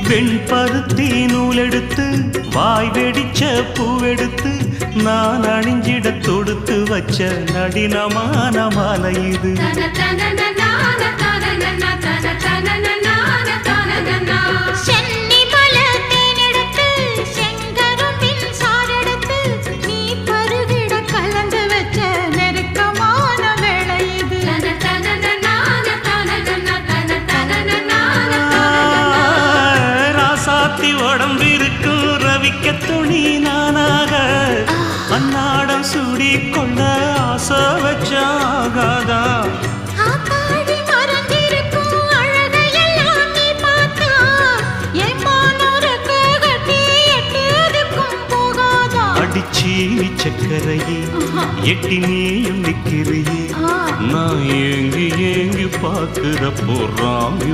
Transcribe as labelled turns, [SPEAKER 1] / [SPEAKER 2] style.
[SPEAKER 1] வெண்பருத்தி நூலெடுத்து வாய் வெடிச்ச பூவெடுத்து நான் அணிஞ்சிட தொடுத்து வச்ச நடினமான மாலை இது. உடம்பிருக்கும் ரவிக்க துணி நானாக அன்னாடம் சூடி கொள்ள ஆசை வச்சாகாதா. அடிச்சி சக்கரையே எட்டி நீயும் நிக்கிறியே நான் ஏங்கி ஏங்கி பார்க்கிற போறாங்க